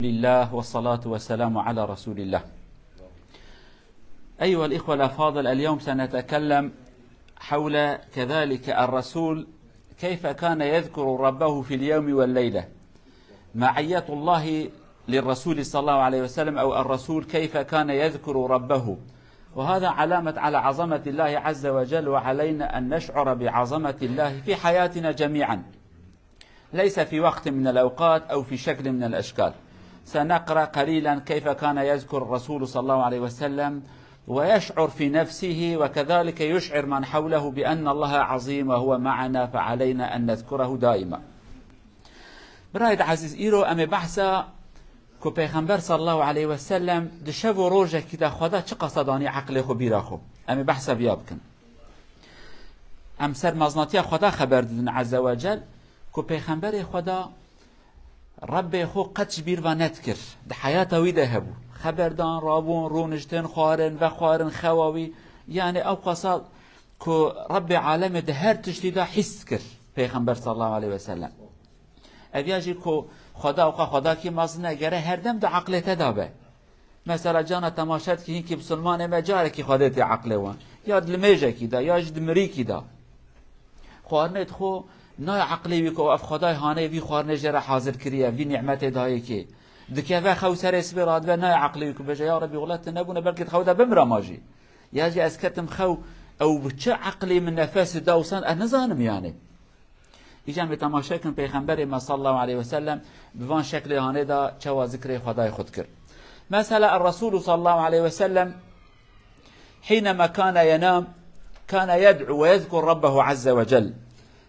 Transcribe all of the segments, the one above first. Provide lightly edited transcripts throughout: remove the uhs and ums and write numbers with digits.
لله والصلاة والسلام على رسول الله. أيها الإخوة الأفاضل، اليوم سنتكلم حول كذلك الرسول كيف كان يذكر ربه في اليوم والليلة، معية الله للرسول صلى الله عليه وسلم، أو الرسول كيف كان يذكر ربه. وهذا علامة على عظمة الله عز وجل، وعلينا أن نشعر بعظمة الله في حياتنا جميعا، ليس في وقت من الأوقات أو في شكل من الأشكال. سنقرأ قليلا كيف كان يذكر الرسول صلى الله عليه وسلم ويشعر في نفسه، وكذلك يشعر من حوله بأن الله عظيم وهو معنا، فعلينا أن نذكره دائما. برايد عزيز إيرو أمي بحثا كو پیغمبر صلى الله عليه وسلم دشب و روژه که دا خدا چه قصدانی عقل خو بیرا خو امی بحثا بیاب کن. ام سر مزناتی خدا خبر دادن عز وجل كو پیغمبر خدا رب خو قدش بیر و ندکر ده حیات ویده هبو خبردان رابون رونشتن خوارن و خوارن خواوی، یعنی او قصد كو رب عالم ده هر تشتی دا حس کر پیغمبر صلى الله عليه وسلم. اویاجی كو خدا کی مازن نگره هر دم ده عقلت دابه. مثلا جانا تماشات که هینکی بسلمان مجاره کی خودت عقل وان یاد لمیجه کی دا یا جدمری کی دا خوارنت خو نای عقلی وی کو اف خدای هانه وی خوارنه جره حاضر کریه وی نعمت دای کی دکه و خو سر اسبراد و نای عقلی کو بجا یا ربی غلط نبونه بلکه خودا بمرا ماجی یاجی اسکتم خو او بچه عقلی من نفس داوسان انزانم یعنی ایجام به تماشا کن پیغمبر ما صلی الله علیه و سلم بوان شکل هانه دا چوا ذکر خدای خود کرد. مثلا الرسول صلى الله عليه وسلم حينما كان ينام كان يدعو ويذكر ربه عز وجل،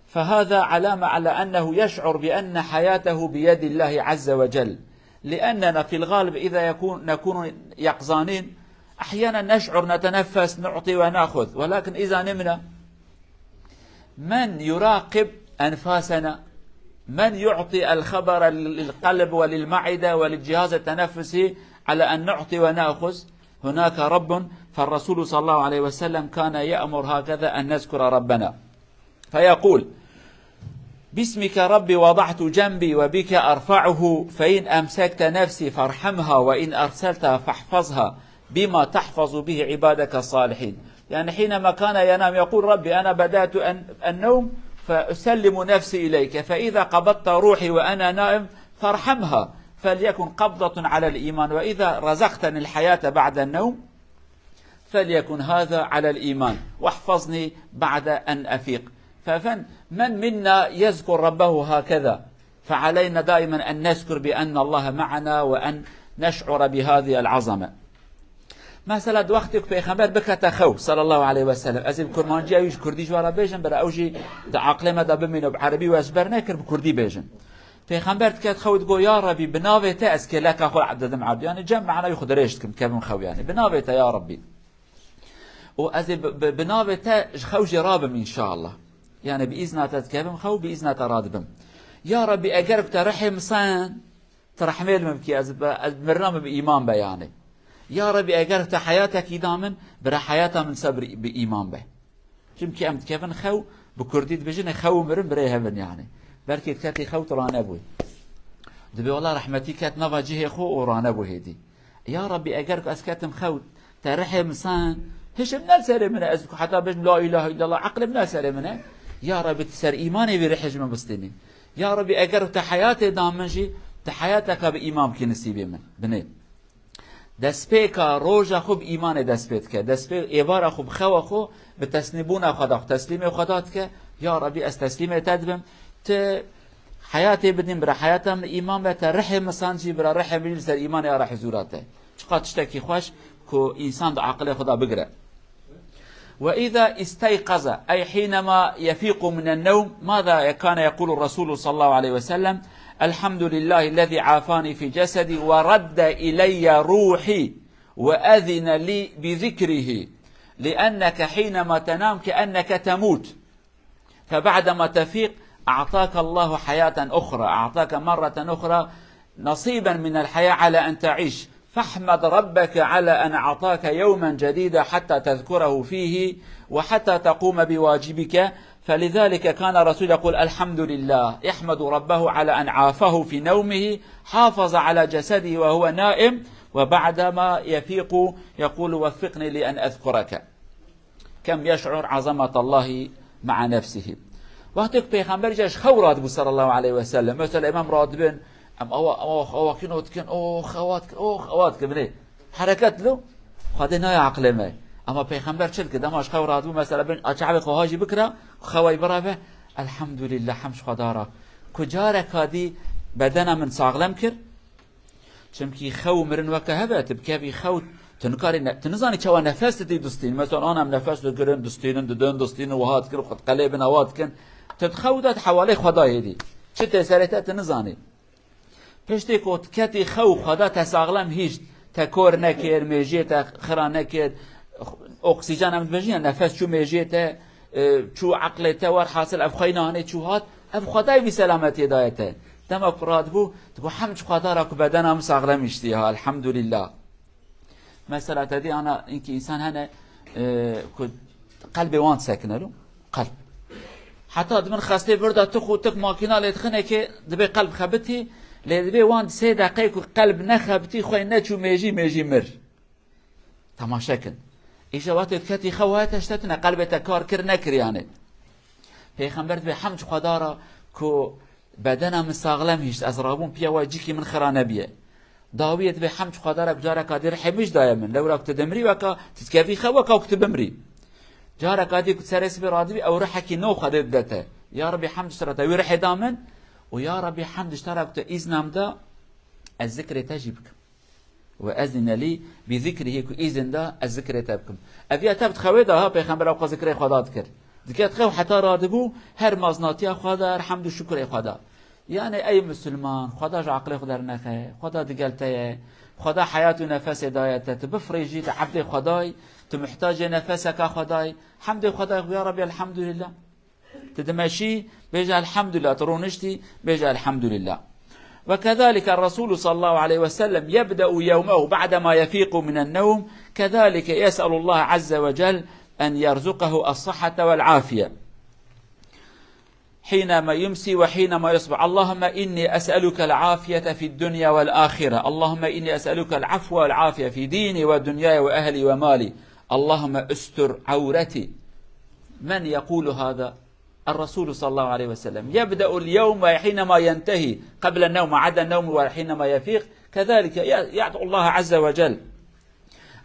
فهذا علامة على أنه يشعر بأن حياته بيد الله عز وجل، لأننا في الغالب إذا نكون يقظانين أحيانا نشعر نتنفس نعطي ونأخذ، ولكن إذا نمنا من يراقب أنفاسنا؟ من يعطي الخبر للقلب وللمعدة وللجهاز التنفسي على أن نعطي ونأخذ؟ هناك رب. فالرسول صلى الله عليه وسلم كان يأمر هكذا أن نذكر ربنا، فيقول: باسمك ربي وضعت جنبي وبك أرفعه، فإن أمسكت نفسي فارحمها وإن أرسلتها فاحفظها بما تحفظ به عبادك الصالحين. يعني حينما كان ينام يقول: ربي أنا بدأت النوم فأسلم نفسي إليك، فإذا قبضت روحي وأنا نائم فارحمها، فليكن قبضة على الإيمان، وإذا رزقتني الحياة بعد النوم فليكن هذا على الإيمان، واحفظني بعد أن أفيق. من منا يذكر ربه هكذا؟ فعلينا دائما أن نذكر بأن الله معنا وأن نشعر بهذه العظمة. مثلا وقتك پیغمبر بکت خو صلى الله عليه وسلم از این کرمانجی اویش کردی جوارا بیجن برای اوجی دا عقل ما دا بمینو بعربی و اسبر نکر بکردی بیجن. پیغمبر کت خود گو یا ربی بناویت از که لک خو عددم عبد، یعنی جمع معنا یخود رشت کم کم خو، یعنی بناویت یا ربی و از بناویت خو جرابم ان شاء الله، يعني بإذنات كابم خو بإذنات رادبم. يا ربي أجرك ترحم صان ترحمل ممكي از برنامج بإيمان بياني. يا ربي أجرك حياتك دامن برا حياتها من صبر بإيمان به. جمكي أمد كابن خو بكرديد بجن خو مرن برا هبن، يعني بركي كاتي خو ترانا بوي دبي والله رحمتي كات نواجه خو ورانا بوي هدي. يا ربي أجرك أسكتم خو ترحم صان هش من سر منه أزك حتى بجن لا إله إلا الله عقل من سر منه. يا ربي تسر إيماني برحج من بستني. يا ربي أجرت حياتي دامنجي تحياتك بإيمان كنسيبي من بني دسبيك روجا خوب إيمان دسبيتك دسبيك إبارة خوب خوا خو بتسنبون خدا تسليم خداتك. يا ربي استسليم تدبم حياتي بدين برا حياتها من إيمان بترحم مسانجي برا رحم بيجلس الإيمان يا راح زوراته شقات تشتكي خوش كو إنسان عقله خدا بقرأ. وإذا استيقظ أي حينما يفيق من النوم ماذا كان يقول الرسول صلى الله عليه وسلم؟ الحمد لله الذي عافاني في جسدي ورد إلي روحي وأذن لي بذكره، لأنك حينما تنام كأنك تموت، فبعدما تفيق أعطاك الله حياة أخرى، أعطاك مرة أخرى نصيبا من الحياة على أن تعيش. فاحمد ربك على أن أعطاك يوما جديدا حتى تذكره فيه وحتى تقوم بواجبك، فلذلك كان الرسول يقول الحمد لله، يحمد ربه على أن عافاه في نومه، حافظ على جسده وهو نائم، وبعدما يفيق يقول وفقني لأن أذكرك. كم يشعر عظمة الله مع نفسه. وقتی پیغمبر جاش خورات بو صلى الله عليه وسلم، مثلا امام رادبن ام او كنوت كن او خوات كبني حركت له خاطر نه عقل ما. اما پیغمبر چل که دماش خورات بو مثلا بن اچعب خواهاجی بکره خوای برابه الحمد لله حمش خدارا کجاره کادی بدن من ساغلم کر چمکی خو مرن وکهبت بکوی خو تنکاری تنزانی چوا نفس تی دستین مثلا آنم نفس دو گرن دستین ددن دستین و هات کر خد قلب نوات کن تتخودت حوالی خدای دی چه تسریت تنزانی پشتی کوت کتی خو خدا تساغلم هیچ تکور نکر میجی تا خرا نکر اکسیژن هم بجین نفس چو میجی تا چو عقل تا ور حاصل اف خینانه چو هات اف خدای بی سلامتی دایته دم فراد بو تقول حمد خدا را که بدنم ساغلم اشتیها الحمد لله. مثلا تدي انا انك انسان هنا قلبي وان ساكنه له قلب حتى من خاصه برده تخوتك ماكينه لتخنه كي دبي قلب خبتي لدبي وان 3 دقائق قلب نخبتي خوي نچو ميجي مر تماشاكن ايش وقت كتي خوات اشتتنا قلب تكار كر نكر يعني پیغمبر به حمد خدا را کو بدنم ساغلم هیچ از رابون پیا واجی کی من خرانه بیه داویت به حمد خدا را جاره قادر حمیش دائما لو را تدمري وكا تتكفي خو وكا تبمري جاره قادر سرس برادبي او رحكي نو خدت دته يا ربي حمد اشترت ويرح دامن ويا ربي حمد اشتركت اذنم دا الذكر تجيبك واذن لي بذكره اذن دا الذكر تبكم ابي تبت خويدا ها پیغمبر او ذکر خدا ذکر دکت خو حتی رادبو هر مازناتی خدا حمد و شکر خدا. یعنی ای مسلمان خدا عقل خدا نخه خدا دگلته خدا حیات و نفس هدایت تبفرجی عبد خدای تو محتاج نفسك خدای حمد خدای یا ربی الحمد لله تدمشي بيجي الحمد لله ترونشتي بيجي الحمد لله. وكذلك الرسول صلى الله عليه وسلم يبدأ يومه بعدما يفيق من النوم كذلك يسأل الله عز وجل أن يرزقه الصحة والعافية حينما يمسي وحينما يصبح. اللهم إني أسألك العافية في الدنيا والآخرة، اللهم إني أسألك العفو والعافية في ديني ودنياي وأهلي ومالي، اللهم استر عورتي. من يقول هذا؟ الرسول صلى الله عليه وسلم. يبدأ اليوم وحينما ينتهي قبل النوم عدا النوم وحينما يفيق كذلك يدعو الله عز وجل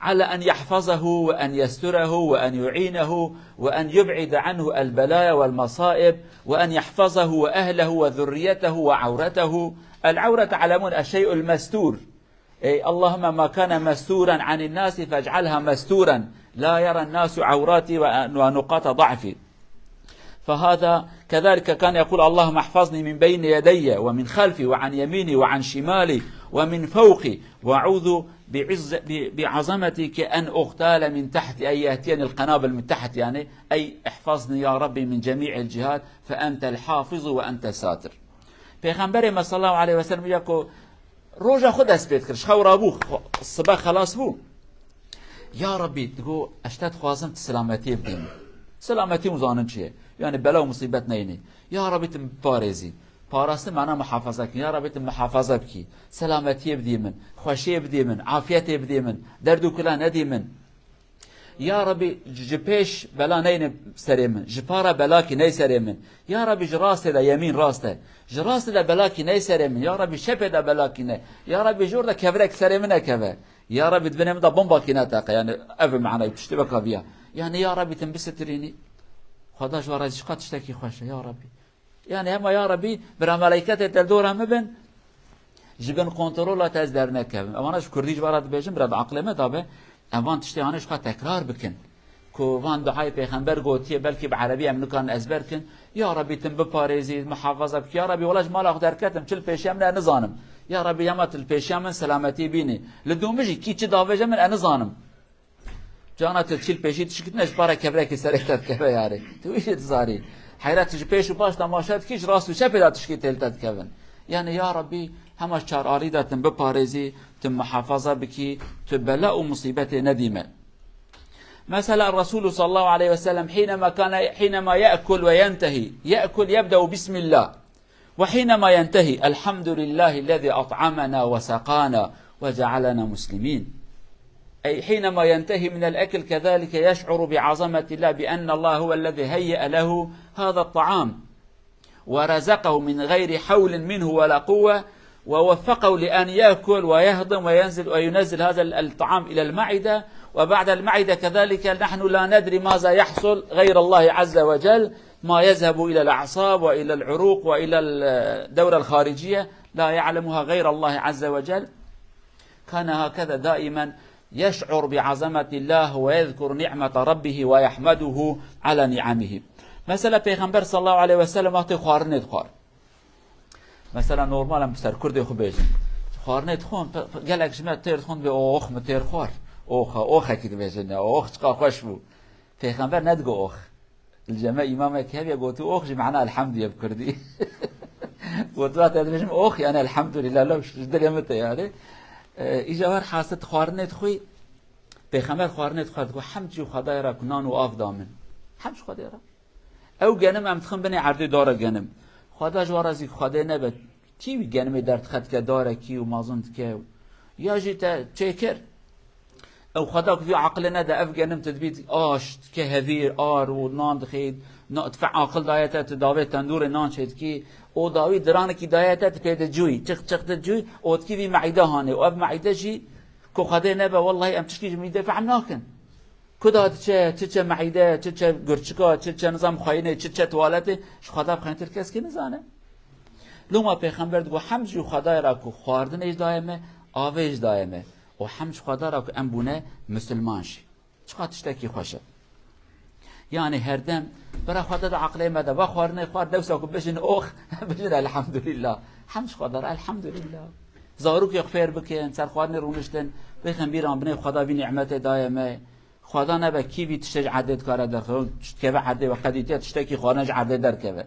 على أن يحفظه وأن يستره وأن يعينه وأن يبعد عنه البلايا والمصائب وأن يحفظه وأهله وذريته وعورته. العورة تعلمون الشيء المستور، أي اللهم ما كان مستورا عن الناس فاجعلها مستورا لا يرى الناس عوراتي ونقاط ضعفي. فهذا كذلك كان يقول اللهم احفظني من بين يدي ومن خلفي وعن يميني وعن شمالي ومن فوقي وأعوذ بعظمتك أن أغتال من تحت، أي يأتيني القنابل من تحت، يعني أي احفظني يا ربي من جميع الجهات فأنت الحافظ وأنت الساتر. پیغمبر صلى الله عليه وسلم يقول روجا خود اسبيت كرش خورا بو الصباح خلاص بو يا ربي تقول اشتات خوازم سلامتي بدين سلامتي مزانن چیه يعني بلا و مصيبت نيني يا ربي تم بارزي پاراست معنا محافظه کن، یا ربی تم محافظه بکی، سلامتی بدی من، خوشی بدی من، عافیت بدی من، درد و کلا ندی من. یا ربی جپیش بلا نین سری من، جپارا بلا کی نی سری من. یا ربی جراست دا یمین راسته، جراست دا بلا کی نی سری من. یا ربی شپ دا بلا کی نه. یا ربی جور دا کبرک سری من کبه. یا ربی دبنم دا بمبا کی نتاقه، يعني اف معنا بتشتبه كافيا. يعني يا ربي تنبستريني خدا جوار اشقات تشتكي خوشه يا ربي. يعني هما يا ربي برا ملائكته تلدورها مبن جبن كنترولات از در نكبن. امانش كرديج برات بيجم برا عقل ما دابه اوان تشتيانش قا تكرار بكن كو وان دعاء پیغمبر گوتيه بلكي بعربي ام نكان ازبر كن يا ربي تم بپاريزي محافظه بك يا ربي ولاج مال اخ دركتم چل پیشم نه نزانم يا ربي يمات الپيشم من سلامتي بيني لدومجي كي چ داوجه من انزانم جانا تشيل پیشي تشكتنش بارا كبرك سركتت كبه ياري تو ايش تزاري حيرت پیش و باش تماشات کیش راست و چپ داد تشکیل تلتت کون. یعنی یا ربی همش چار آریدتن بپارزی تم محافظه بکی تو بلا و مصیبت ندیمه. مثلا الرسول صلى الله عليه وسلم حينما يأكل وينتهي، يأكل يبدأ بسم الله، وحينما ينتهي الحمد لله الذي أطعمنا وسقانا وجعلنا مسلمين. أي حينما ينتهي من الأكل كذلك يشعر بعظمة الله، بأن الله هو الذي هيأ له هذا الطعام ورزقه من غير حول منه ولا قوة، ووفقه لأن يأكل ويهضم وينزل هذا الطعام إلى المعدة، وبعد المعدة كذلك نحن لا ندري ماذا يحصل غير الله عز وجل، ما يذهب إلى الأعصاب وإلى العروق وإلى الدورة الخارجية لا يعلمها غير الله عز وجل. كان هكذا دائما يشعر بعظمة الله ويذكر نعمة ربه ويحمده على نعمه. مثلا پیغمبر صلى الله عليه وسلم وقتی خواردنت خوار، مثلا نورمال هم سر کرد خو بیجن خواردنت خون گلک شما تیر خون به اوخ متیر خوار اوخ کی بیجن اوخ چقا خوش بو. پیغمبر ندگو اوخ، الجماعه امام كهبي قلتو اوخ معناه الحمد يا بكردي قلتو تدريش اوخ يعني الحمد لله لو شدل متى يعني اجا ور حاست خواردنت خوي پیغمبر خواردنت خورد گو حمد جو خدای را کنان و آف دامن حمد خدای را او گنم ام تخم بنی عرض داره گنم خدا جوار از خدای نبد کی گنم درد خد که داره کی و مازند که یا جیت چیکر او خدا که عقل نده اف گنم تدبید آشت که هذیر آر و نان دخید دفع عقل دایته تداوی تندور نان شد کی او داوی دران کی دایته تپید جوی چق جوی او کی وی معده هانه او اف معده جی کو خدای نبه والله ام تشکی میده فهم ناکن کداد چه معده چه گرچکا چه نظام خاینه چه توالته خدا بخاین تر کس کی نزانه لوما پیغمبر گو حمد خدای را کو خواردن اج دائمه آویج دائمه و حمد خدا را کو ام بونه مسلمان شی چقدر تشتکی خوشه یعنی هر دم برا خدا د عقل مده و خواردن خوار دوسا کو بشن اوخ بشن الحمدلله حمد خدا را الحمدلله زاروک یغفر بکن سر خواردن رونشتن بخم بیران بنه خدا بی نعمت دائمه خدا نبا کی بی تشتج عدد کاره در خود که عدد و قدیتیت تشتکی خانج عدد در که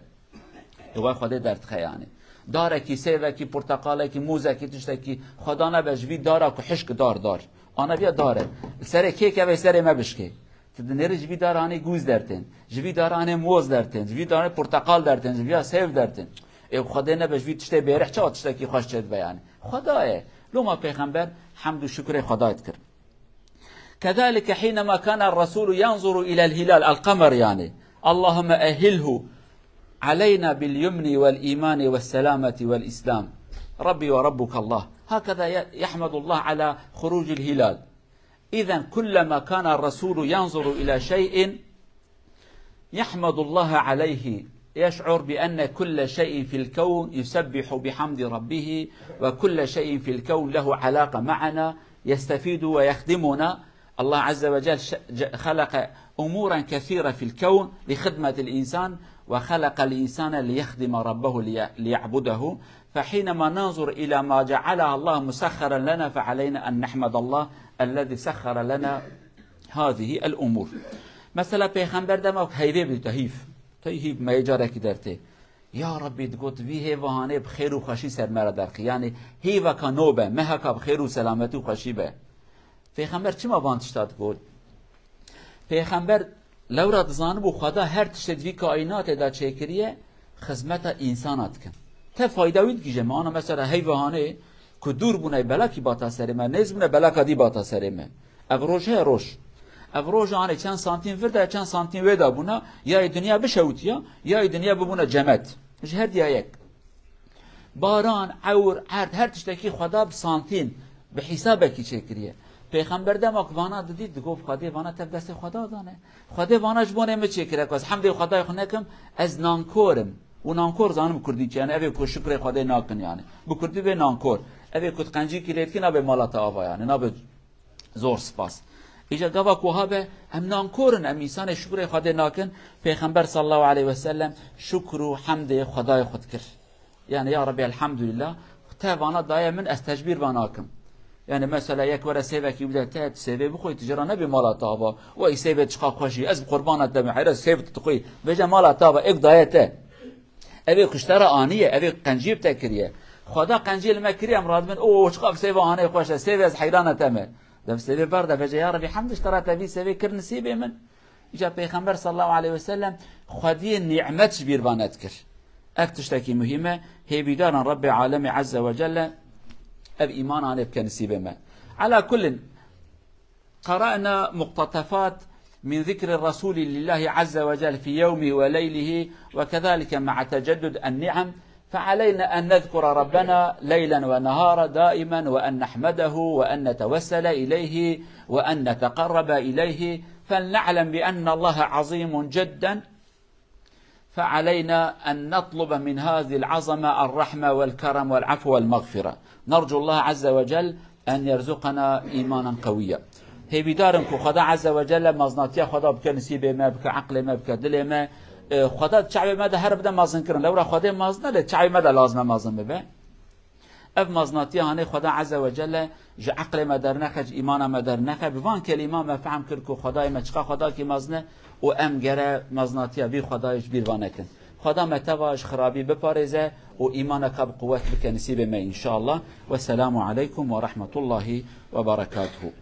و خدا در خیانه داره کی سیو کی پرتقاله کی موزه کی تشتکی خدا نبا جوی داره کو حشک دار آنا بیا داره سر کی که سر ما بشکه تدنر جوی داره آنه گوز درتن جوی داره آنه موز درتن جوی داره پرتقال درتن جوی سیو درتن ای خدا نبا جوی تشته بیرح چا تشتکی خوش چد بیان خداه لما پیغمبر حمد و شکر خدایت کرد. كذلك حينما كان الرسول ينظر إلى الهلال القمر يعني اللهم أهله علينا باليمن والإيمان والسلامة والإسلام ربي وربك الله، هكذا يحمد الله على خروج الهلال. إذن كلما كان الرسول ينظر إلى شيء يحمد الله عليه، يشعر بأن كل شيء في الكون يسبح بحمد ربه، وكل شيء في الكون له علاقة معنا يستفيد ويخدمنا. الله عز وجل خلق أمورا كثيرة في الكون لخدمة الإنسان، وخلق الإنسان ليخدم ربه ليعبده. فحينما ننظر إلى ما جعلها الله مسخرا لنا فعلينا أن نحمد الله الذي سخر لنا هذه الأمور. مثلا پیغمبر دماغ هیوه بی تهیف ما اجاره کی درته یا ربی دگوت وی هیوهانه بخیر و خوشی سر مرا درخی یعنی هیوه کا نوبه مهکا بخیر و سلامتی و خوشی به. پیغمبر چی ما وانتش داد گفت؟ پیغمبر لورا دزانه بو خدا هر تشت وی کائنات دا چکریه خدمت انسانات کن تا فایده وید گیجه ما آنا مثلا هیوهانه که دور بونه بلکی باتا سرمه نیز بونه بلکا دی باتا سرمه اغروش های روش اغروش آنه چند سانتیم ورده چند سانتیم ویدا بونه یا دنیا بشوتیا یا دنیا ببونه جمد مش هر دیا یک باران عور عرد هر تشتکی خدا بسانتین به حساب کی چکریه. پیغمبر دم اقوانا دید گفت خدا وانا تف دست خدا دانه خدا واناش بونه می چکره کاس حمد خدای خنکم از نانکورم و نانکور زانم کردی چه اوی کو شکر خدا ناکن یعنی بکردی به نانکور اوی کو قنجی کلیت کی نبه مالات آوا یعنی نبه زور سپاس ایجا گوا کوها به هم نانکورن ام انسان شکر خدا ناکن. پیغمبر صلی الله علیه و سلم شکر و حمد خدای خود کرد یعنی یا ربی الحمدلله تا وانا دای من استجبیر واناکم یعنی مثلا یک ور سیو کی بده تا سیو بخوی تجرا نبی مالات آوا و ای سیو چقا خوشی از قربانت دم حیرا سیو تخوی وجه مالات آوا یک دایته اوی کشتر آنیه اوی قنجیب تکریه خدا قنجیل مکری امراد من او چقا سیو آنه خوشه سیو از حیرانه تمه دم سبي برده فجأة يا ربي حمدش ترى تبي سبي كر نسيبه من جاء پیغمبر صلى الله عليه وسلم خدي نعمت بيربانت كر اكتشتكي مهمة هي بدان رب عالم عز وجل اب ايمان عليه بكنسيبه ما. على كل قرأنا مقتطفات من ذكر الرسول لله عز وجل في يومه وليله وكذلك مع تجدد النعم، فعلينا أن نذكر ربنا ليلا ونهارا دائما، وأن نحمده وأن نتوسل إليه وأن نتقرب إليه، فلنعلم بأن الله عظيم جدا، فعلينا أن نطلب من هذه العظمة الرحمة والكرم والعفو والمغفرة. نرجو الله عز وجل أن يرزقنا إيمانا قويا. هي بدارم كو خدا عز وجل مزناتيا خدا بك نسيبه ما بك عقل ما بك دل ما خدا شعب ما ده هر بده مازن كرن لو را خدا مازن له شعب ما ده لازم مازن به اف مزناتيا هني خدا عز وجل ج عقل ما در نخج ایمان ما در نخ بوان کلمه ما فهم کرد کو خدای ما چقا خدا کی مازنه و ام گره مزناتيا بی خدایش بیر وانکن خدا متواش خرابی بپارزه و ایمان کب قوت بك نسيبه ما ان شاء الله. والسلام عليكم ورحمه الله وبركاته.